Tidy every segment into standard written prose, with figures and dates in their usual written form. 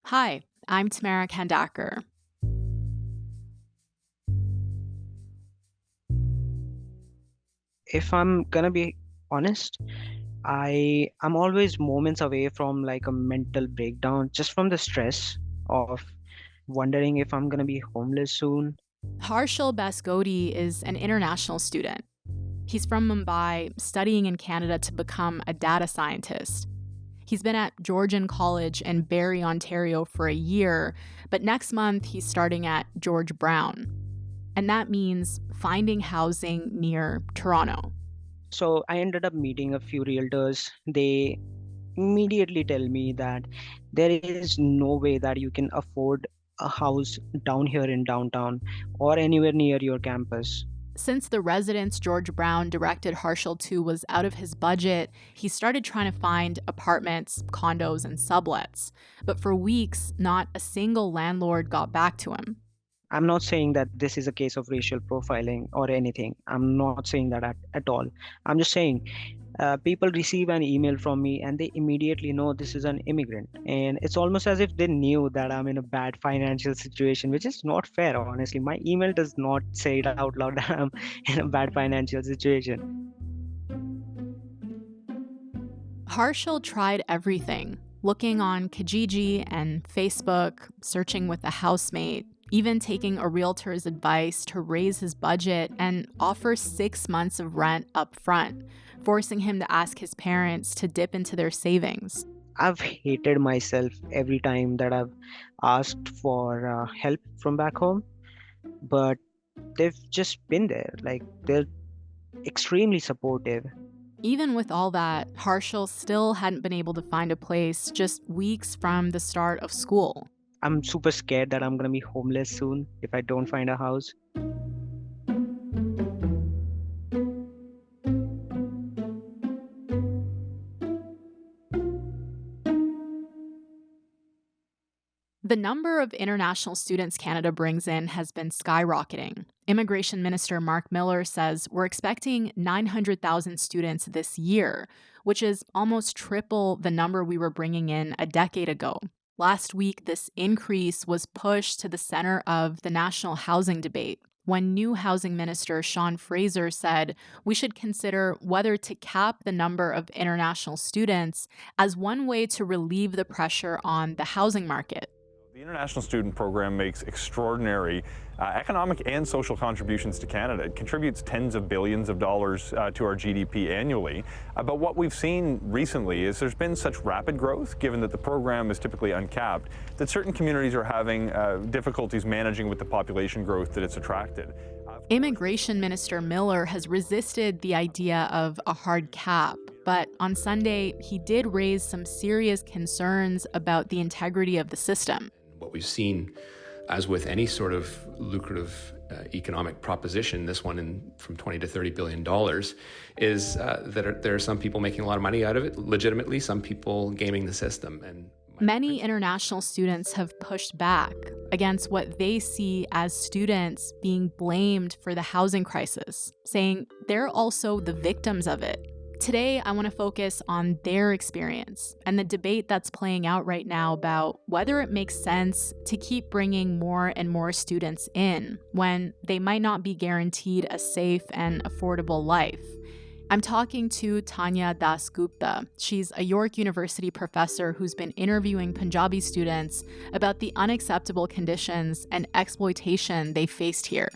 Hi, I'm Tamara Kandaker. If I'm gonna be honest, I'm always moments away from like a mental breakdown just from the stress of wondering if I'm gonna be homeless soon. Harshal Baskodi is an international student. He's from Mumbai, studying in Canada to become a data scientist. He's been at Georgian College in Barrie, Ontario for a year, but next month he's starting at George Brown. And that means finding housing near Toronto. So I ended up meeting a few realtors. They immediately tell me that there is no way that you can afford a house down here in downtown or anywhere near your campus. Since the residence George Brown directed Harshal to was out of his budget, he started trying to find apartments, condos, and sublets. But for weeks, not a single landlord got back to him. I'm not saying that this is a case of racial profiling or anything. I'm not saying that at all. I'm just saying people receive an email from me and they immediately know this is an immigrant. And it's almost as if they knew that I'm in a bad financial situation, which is not fair, honestly. My email does not say it out loud that I'm in a bad financial situation. Harshal tried everything, looking on Kijiji and Facebook, searching with a housemate, even taking a realtor's advice to raise his budget and offer 6 months of rent up front, forcing him to ask his parents to dip into their savings. I've hated myself every time that I've asked for help from back home, but they've just been there. Like, they're extremely supportive. Even with all that, Harshal still hadn't been able to find a place just weeks from the start of school. I'm super scared that I'm gonna be homeless soon if I don't find a house. The number of international students Canada brings in has been skyrocketing. Immigration Minister Mark Miller says we're expecting 900,000 students this year, which is almost triple the number we were bringing in a decade ago. Last week, this increase was pushed to the center of the national housing debate when new housing minister Sean Fraser said we should consider whether to cap the number of international students as one way to relieve the pressure on the housing market. The International Student Program makes extraordinary economic and social contributions to Canada. It contributes tens of billions of dollars to our GDP annually. But what we've seen recently is there's been such rapid growth, given that the program is typically uncapped, that certain communities are having difficulties managing with the population growth that it's attracted. Immigration Minister Miller has resisted the idea of a hard cap, but on Sunday, he did raise some serious concerns about the integrity of the system. What we've seen, as with any sort of lucrative economic proposition, this one from $20 to $30 billion, is that there are some people making a lot of money out of it legitimately, some people gaming the system. And many international students have pushed back against what they see as students being blamed for the housing crisis, saying they're also the victims of it. Today, I want to focus on their experience and the debate that's playing out right now about whether it makes sense to keep bringing more and more students in when they might not be guaranteed a safe and affordable life. I'm talking to Tanya Dasgupta. She's a York University professor who's been interviewing Punjabi students about the unacceptable conditions and exploitation they faced here.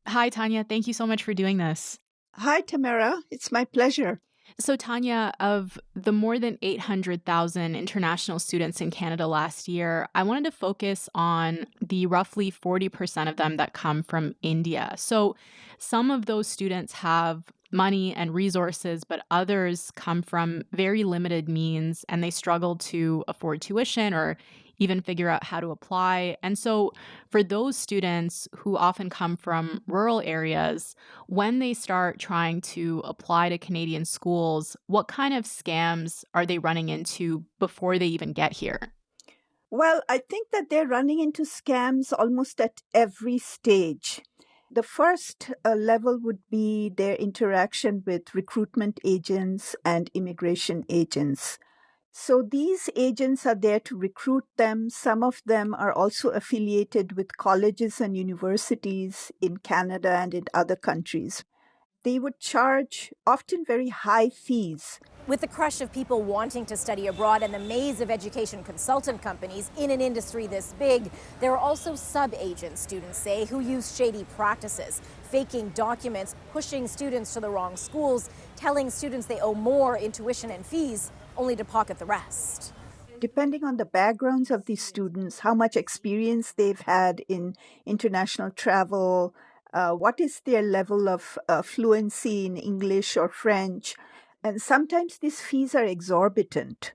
Hi, Tanya. Thank you so much for doing this. Hi, Tamara. It's my pleasure. So, Tanya, of the more than 800,000 international students in Canada last year, I wanted to focus on the roughly 40% of them that come from India. So, some of those students have money and resources, but others come from very limited means and they struggle to afford tuition or even figure out how to apply. And so, for those students who often come from rural areas, when they start trying to apply to Canadian schools, what kind of scams are they running into before they even get here? Well, I think that they're running into scams almost at every stage. The first level would be their interaction with recruitment agents and immigration agents. So these agents are there to recruit them. Some of them are also affiliated with colleges and universities in Canada and in other countries. They would charge often very high fees. With the crush of people wanting to study abroad and the maze of education consultant companies in an industry this big, there are also sub-agents, students say, who use shady practices, faking documents, pushing students to the wrong schools, telling students they owe more in tuition and fees, only to pocket the rest. Depending on the backgrounds of these students, how much experience they've had in international travel, what is their level of fluency in English or French. And sometimes these fees are exorbitant.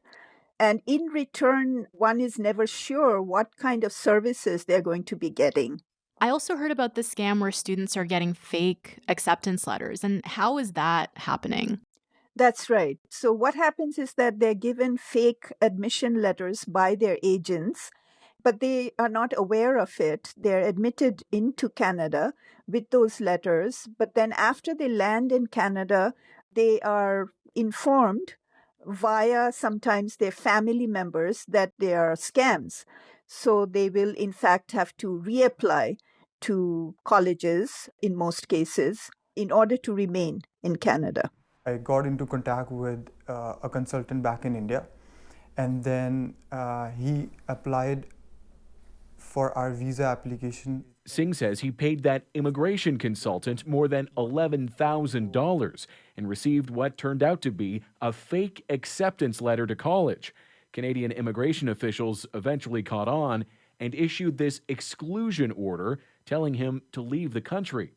And in return, one is never sure what kind of services they're going to be getting. I also heard about this scam where students are getting fake acceptance letters. And how is that happening? That's right. So what happens is that they're given fake admission letters by their agents, but they are not aware of it. They're admitted into Canada with those letters. But then after they land in Canada, they are informed via sometimes their family members that they are scams. So they will, in fact, have to reapply to colleges in most cases in order to remain in Canada. I got into contact with a consultant back in India, and then he applied for our visa application. Singh says he paid that immigration consultant more than $11,000 and received what turned out to be a fake acceptance letter to college. Canadian immigration officials eventually caught on and issued this exclusion order telling him to leave the country.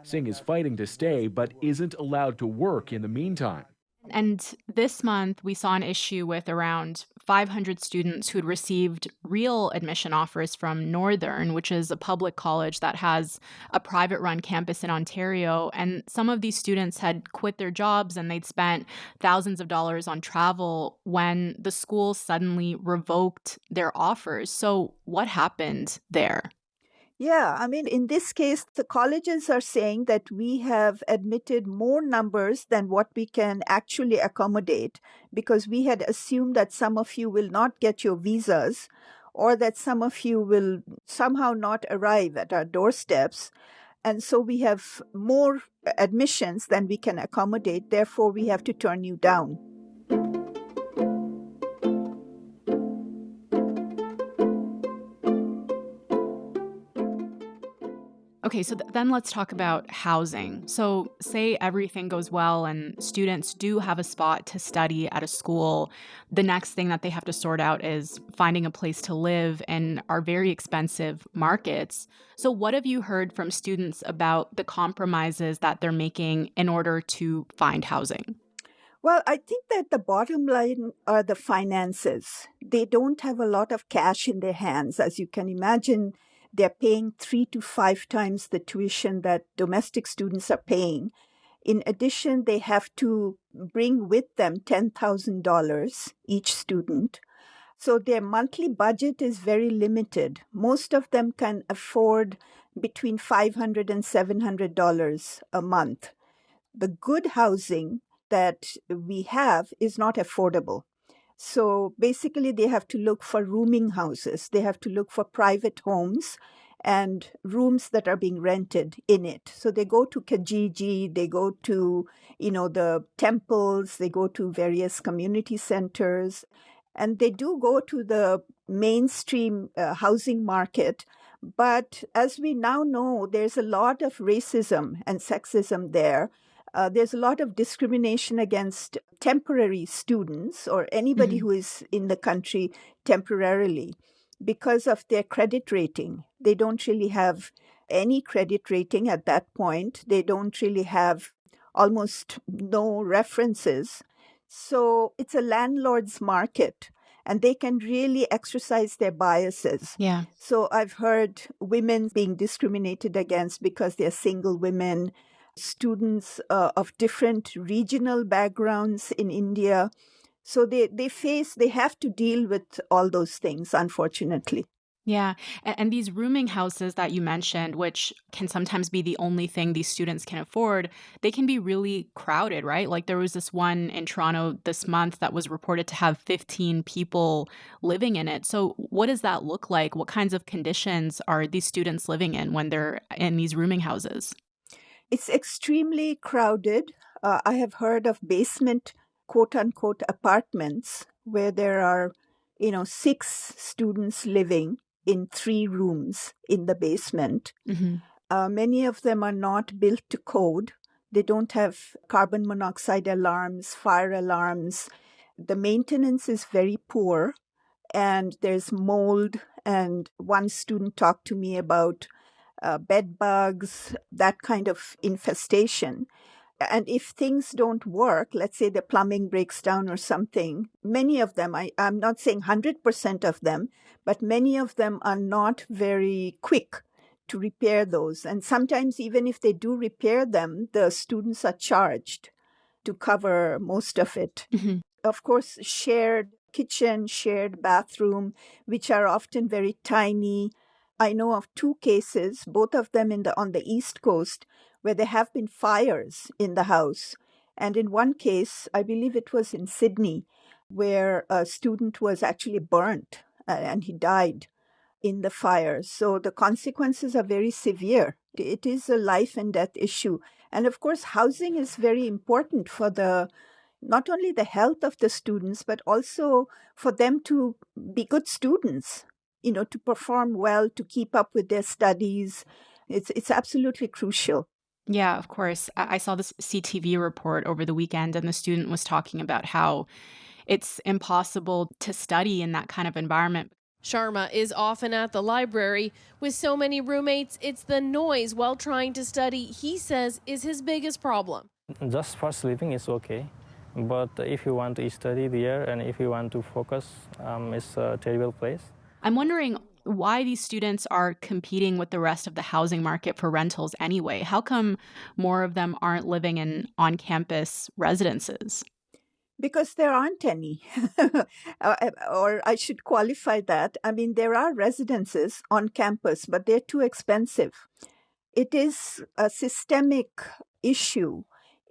Singh is fighting to stay, but isn't allowed to work in the meantime. And this month, we saw an issue with around 500 students who'd received real admission offers from Northern, which is a public college that has a private-run campus in Ontario. And some of these students had quit their jobs and they'd spent thousands of dollars on travel when the school suddenly revoked their offers. So what happened there? Yeah, I mean, in this case, the colleges are saying that we have admitted more numbers than what we can actually accommodate because we had assumed that some of you will not get your visas or that some of you will somehow not arrive at our doorsteps. And so we have more admissions than we can accommodate. Therefore, we have to turn you down. Okay, so then let's talk about housing. So say everything goes well and students do have a spot to study at a school. The next thing that they have to sort out is finding a place to live in our very expensive markets. So what have you heard from students about the compromises that they're making in order to find housing? Well, I think that the bottom line are the finances. They don't have a lot of cash in their hands. As you can imagine, they're paying 3 to 5 times the tuition that domestic students are paying. In addition, they have to bring with them $10,000 each student. So their monthly budget is very limited. Most of them can afford between $500 and $700 a month. The good housing that we have is not affordable. So basically, they have to look for rooming houses. They have to look for private homes and rooms that are being rented in it. So they go to Kijiji, they go to, the temples, they go to various community centers, and they do go to the mainstream housing market. But as we now know, there's a lot of racism and sexism there. There's a lot of discrimination against temporary students or anybody who is in the country temporarily because of their credit rating. They don't really have any credit rating at that point. They don't really have almost no references. So it's a landlord's market. and they can really exercise their biases. Yeah. So I've heard women being discriminated against because they're single women, students of different regional backgrounds in India. So they have to deal with all those things, unfortunately. Yeah. And these rooming houses that you mentioned, which can sometimes be the only thing these students can afford, they can be really crowded, right? Like there was this one in Toronto this month that was reported to have 15 people living in it. So what does that look like? What kinds of conditions are these students living in when they're in these rooming houses? It's extremely crowded. I have heard of basement, quote unquote, apartments where there are, 6 students living in 3 rooms in the basement. Mm-hmm. Many of them are not built to code. They don't have carbon monoxide alarms, fire alarms. The maintenance is very poor, and there's mold. And one student talked to me about bed bugs, that kind of infestation. And if things don't work, let's say the plumbing breaks down or something, many of them, I'm not saying 100% of them, but many of them are not very quick to repair those. And sometimes even if they do repair them, the students are charged to cover most of it. Mm-hmm. Of course, shared kitchen, shared bathroom, which are often very tiny. I know of 2 cases, both of them on the East Coast, where there have been fires in the house. And in one case, I believe it was in Sydney, where a student was actually burnt and he died in the fire. So the consequences are very severe. It is a life and death issue. And of course, housing is very important for not only the health of the students, but also for them to be good students, to perform well, to keep up with their studies. It's absolutely crucial. Yeah, of course. I saw this CTV report over the weekend, and the student was talking about how it's impossible to study in that kind of environment. Sharma is often at the library. With so many roommates, it's the noise while trying to study, he says, is his biggest problem. Just for sleeping is okay. But if you want to study there and if you want to focus, it's a terrible place. I'm wondering why these students are competing with the rest of the housing market for rentals anyway. How come more of them aren't living in on-campus residences? Because there aren't any. Or I should qualify that. I mean, there are residences on campus, but they're too expensive. It is a systemic issue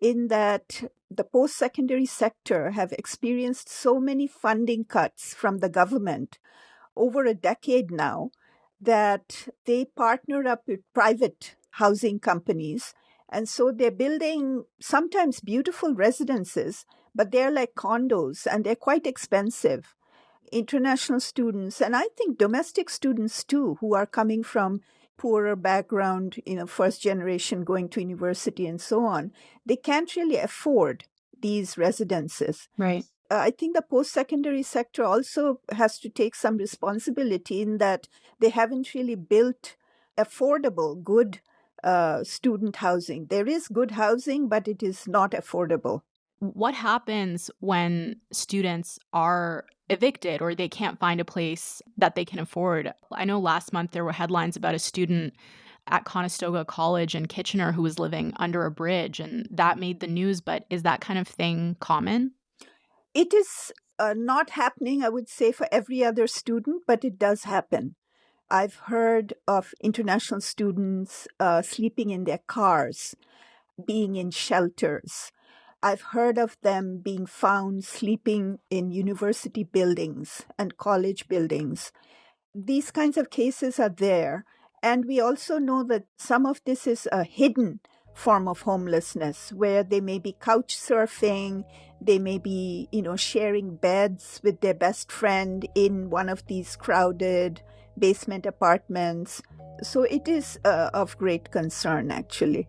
in that the post-secondary sector have experienced so many funding cuts from the government over a decade now that they partner up with private housing companies. And so they're building sometimes beautiful residences, but they're like condos and they're quite expensive. International students, and I think domestic students too, who are coming from poorer background, first generation going to university and so on, they can't really afford these residences. Right. I think the post-secondary sector also has to take some responsibility in that they haven't really built affordable, good student housing. There is good housing, but it is not affordable. What happens when students are evicted or they can't find a place that they can afford? I know last month there were headlines about a student at Conestoga College in Kitchener who was living under a bridge, and that made the news. But is that kind of thing common? It is not happening, I would say, for every other student, but it does happen. I've heard of international students sleeping in their cars, being in shelters. I've heard of them being found sleeping in university buildings and college buildings. These kinds of cases are there. And we also know that some of this is a hidden form of homelessness, where they may be couch surfing, they may be, sharing beds with their best friend in one of these crowded basement apartments. So it is of great concern, actually.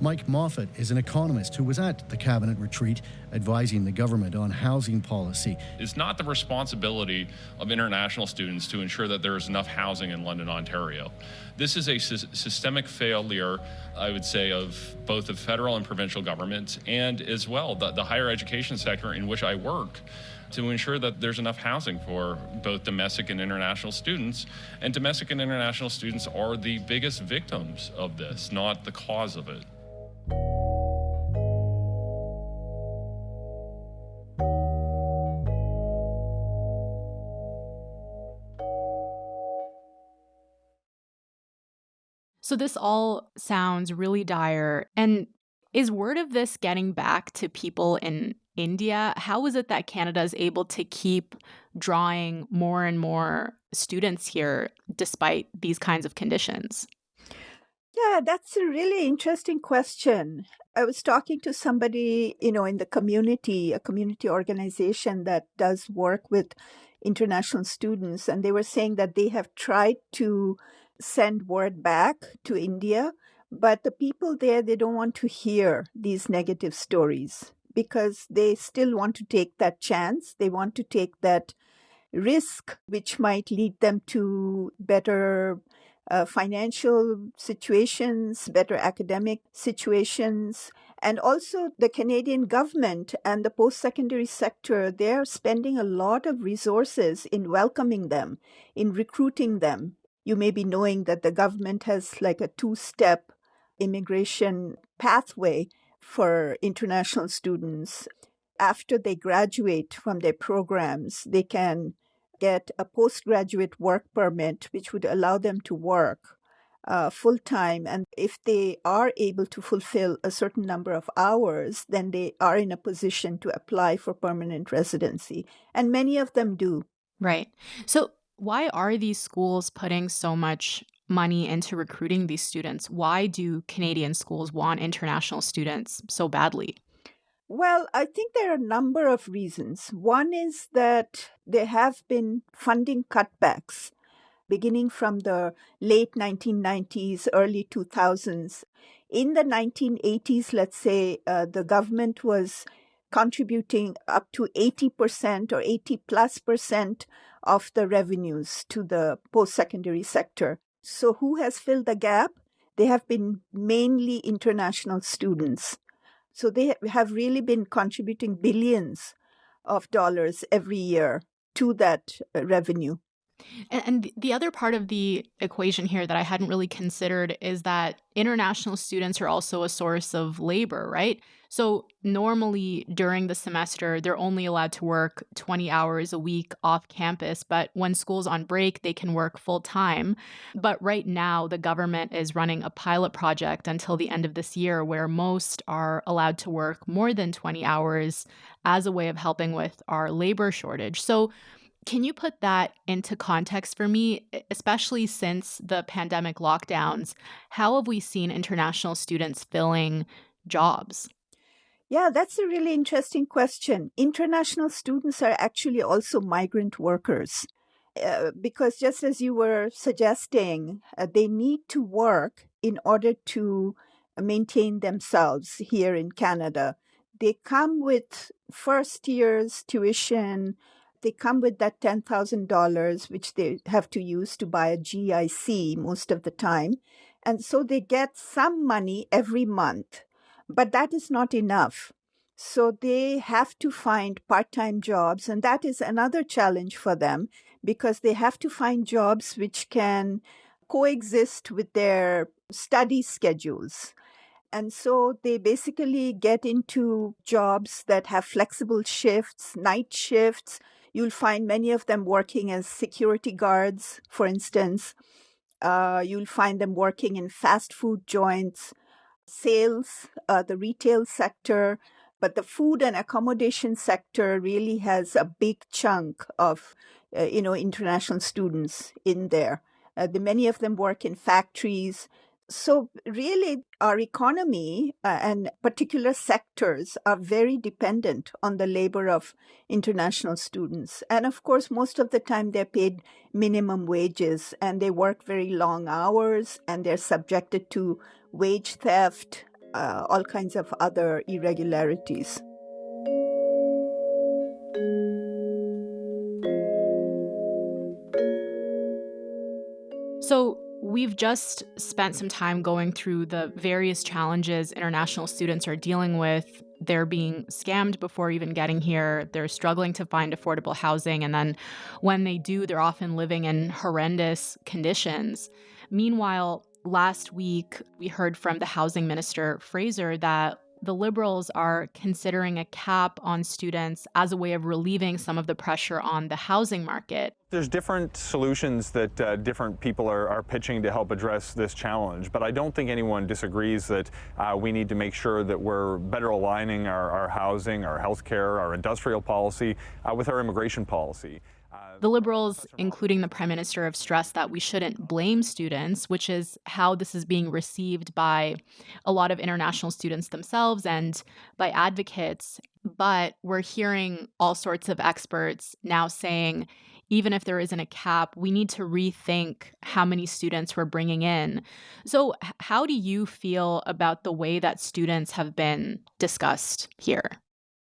Mike Moffat is an economist who was at the cabinet retreat advising the government on housing policy. It's not the responsibility of international students to ensure that there is enough housing in London, Ontario. This is a systemic failure, I would say, of both the federal and provincial governments and as well the higher education sector in which I work, to ensure that there's enough housing for both domestic and international students. And domestic and international students are the biggest victims of this, not the cause of it. So this all sounds really dire. And is word of this getting back to people in India? How is it that Canada is able to keep drawing more and more students here despite these kinds of conditions? Yeah, that's a really interesting question. I was talking to somebody, in the community, a community organization that does work with international students, and they were saying that they have tried to send word back to India, but the people there, they don't want to hear these negative stories because they still want to take that chance. They want to take that risk, which might lead them to better financial situations, better academic situations. And also the Canadian government and the post-secondary sector, they're spending a lot of resources in welcoming them, in recruiting them. You may be knowing that the government has like a two-step immigration pathway for international students. After they graduate from their programs, they can get a postgraduate work permit, which would allow them to work full-time. And if they are able to fulfill a certain number of hours, then they are in a position to apply for permanent residency. And many of them do. Right. So why are these schools putting so much money into recruiting these students? Why do Canadian schools want international students so badly? Well, I think there are a number of reasons. One is that there have been funding cutbacks beginning from the late 1990s, early 2000s. In the 1980s, let's say, the government was contributing up to 80% or 80+% of the revenues to the post-secondary sector. So who has filled the gap? They have been mainly international students. So they have really been contributing billions of dollars every year to that revenue. And the other part of the equation here that I hadn't really considered is that international students are also a source of labor, right? So normally during the semester, they're only allowed to work 20 hours a week off campus, but when school's on break, they can work full time. But right now, the government is running a pilot project until the end of this year where most are allowed to work more than 20 hours as a way of helping with our labor shortage. So can you put that into context for me, especially since the pandemic lockdowns? How have we seen international students filling jobs? Yeah, that's a really interesting question. International students are actually also migrant workers because just as you were suggesting, they need to work in order to maintain themselves here in Canada. They come with first year's tuition. They come with that $10,000, which they have to use to buy a GIC most of the time. And so they get some money every month, but that is not enough. So they have to find part-time jobs. And that is another challenge for them because they have to find jobs which can coexist with their study schedules. And so they basically get into jobs that have flexible shifts, night shifts. You'll find many of them working as security guards, for instance. You'll find them working in fast food joints, sales, the retail sector. But the food and accommodation sector really has a big chunk of, international students in there. Many of them work in factories. So really, our economy and particular sectors are very dependent on the labor of international students. And of course, most of the time they're paid minimum wages and they work very long hours and they're subjected to wage theft. all kinds of other irregularities. So we've just spent some time going through the various challenges international students are dealing with. They're being scammed before even getting here. They're struggling to find affordable housing. And then when they do, they're often living in horrendous conditions. Meanwhile, last week, we heard from the housing minister, Fraser, that the Liberals are considering a cap on students as a way of relieving some of the pressure on the housing market. There's different solutions that different people are pitching to help address this challenge, but I don't think anyone disagrees that we need to make sure that we're better aligning our housing, our healthcare, our industrial policy with our immigration policy. The Liberals, including the Prime Minister, have stressed that we shouldn't blame students, which is how this is being received by a lot of international students themselves and by advocates. But we're hearing all sorts of experts now saying, even if there isn't a cap, we need to rethink how many students we're bringing in. So how do you feel about the way that students have been discussed here?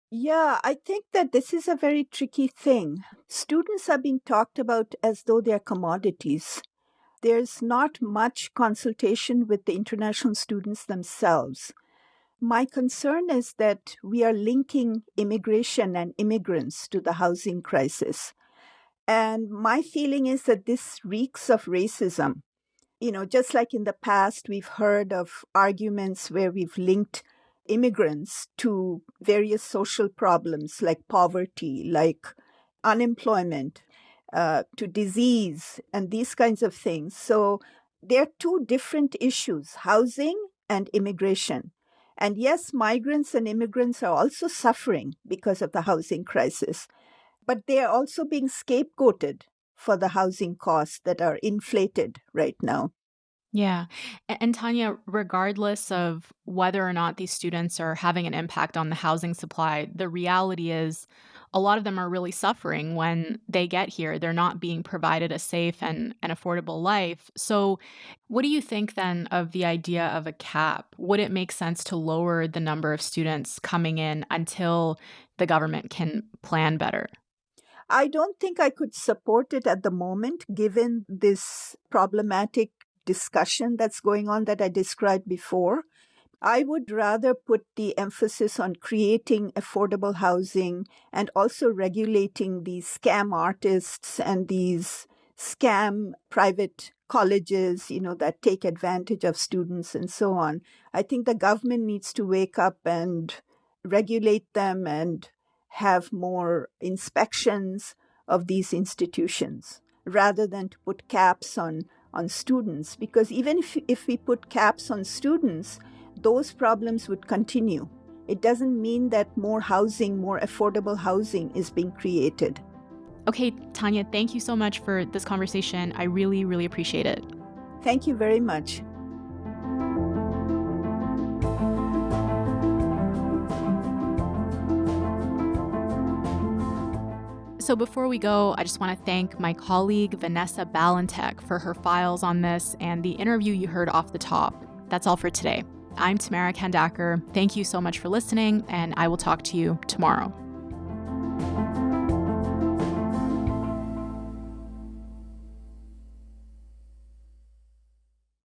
Yeah, I think that this is a very tricky thing. Students are being talked about as though they're commodities. There's not much consultation with the international students themselves. My concern is that we are linking immigration and immigrants to the housing crisis. And my feeling is that this reeks of racism. You know, just like in the past, we've heard of arguments where we've linked immigrants to various social problems like poverty, like unemployment, to disease, and these kinds of things. So they're two different issues, housing and immigration. And yes, migrants and immigrants are also suffering because of the housing crisis, but they are also being scapegoated for the housing costs that are inflated right now. Yeah. And Tanya, regardless of whether or not these students are having an impact on the housing supply, the reality is a lot of them are really suffering when they get here. They're not being provided a safe and affordable life. So what do you think then of the idea of a cap? Would it make sense to lower the number of students coming in until the government can plan better? I don't think I could support it at the moment, given this problematic discussion that's going on that I described before. I would rather put the emphasis on creating affordable housing and also regulating these scam artists and these scam private colleges, you know, that take advantage of students and so on. I think the government needs to wake up and regulate them and have more inspections of these institutions rather than to put caps on students, because even if we put caps on students, those problems would continue. It doesn't mean that more housing, more affordable housing is being created. Okay, Tanya, thank you so much for this conversation. I really, really appreciate it. Thank you very much. So before we go, I just want to thank my colleague Vanessa Balantek for her files on this and the interview you heard off the top. That's all for today. I'm Tamara Kandaker. Thank you so much for listening, and I will talk to you tomorrow.